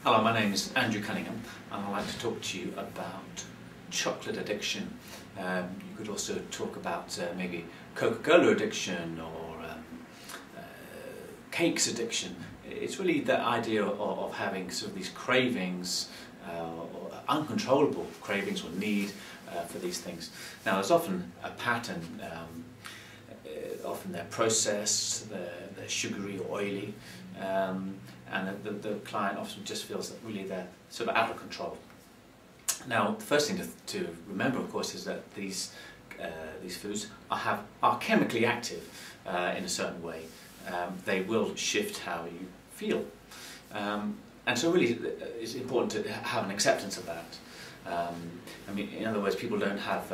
Hello, my name is Andrew Cunningham and I'd like to talk to you about chocolate addiction. You could also talk about maybe Coca-Cola addiction or cakes addiction. It's really the idea of having sort of these cravings, or uncontrollable cravings or need for these things. Now there's often a pattern, often they're processed, they're sugary or oily, and the client often just feels that really they're sort of out of control. Now, the first thing to remember, of course, is that these foods are chemically active in a certain way. They will shift how you feel, and so really it's important to have an acceptance of that. I mean, in other words, people don't have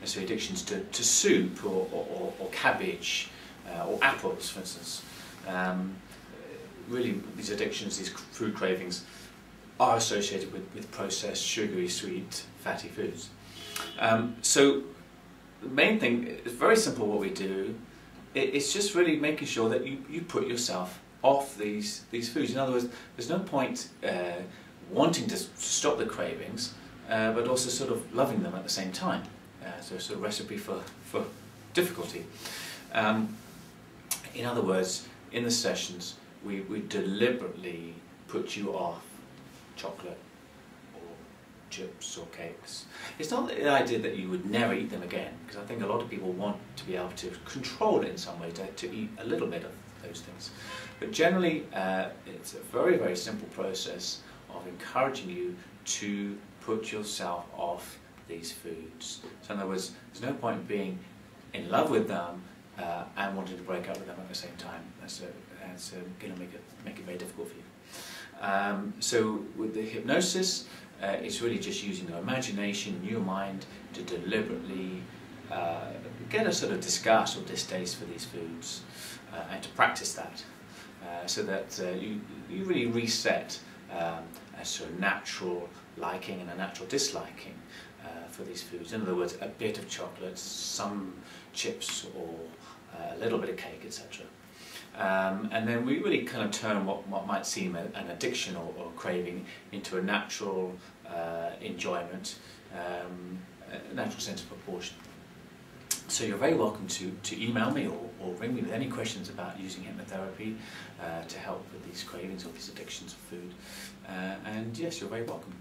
necessarily addictions to soup or cabbage or apples, for instance. Really, these addictions, these food cravings, are associated with processed, sugary, sweet, fatty foods. So the main thing is very simple. What we do, it's just really making sure that you put yourself off these foods. In other words, there's no point wanting to stop the cravings, but also sort of loving them at the same time. So it's a recipe for difficulty. In other words, in the sessions, we deliberately put you off chocolate or chips or cakes. It's not the idea that you would never eat them again, because I think a lot of people want to be able to control it in some way, to eat a little bit of those things. But generally, it's a very, very simple process of encouraging you to put yourself off these foods. So in other words, there's no point being in love with them and wanting to break up with them at the same time. That's going to make it very difficult for you. So with the hypnosis, it's really just using your imagination, your mind, to deliberately get a sort of disgust or distaste for these foods, and to practice that, so that you really reset a sort of natural liking and a natural disliking for these foods. In other words, a bit of chocolate, some chips, or a little bit of cake, etc. And then we really kind of turn what might seem an addiction or craving into a natural enjoyment, a natural sense of proportion. So you're very welcome to email me or ring me with any questions about using hypnotherapy to help with these cravings or these addictions of food. And yes, you're very welcome.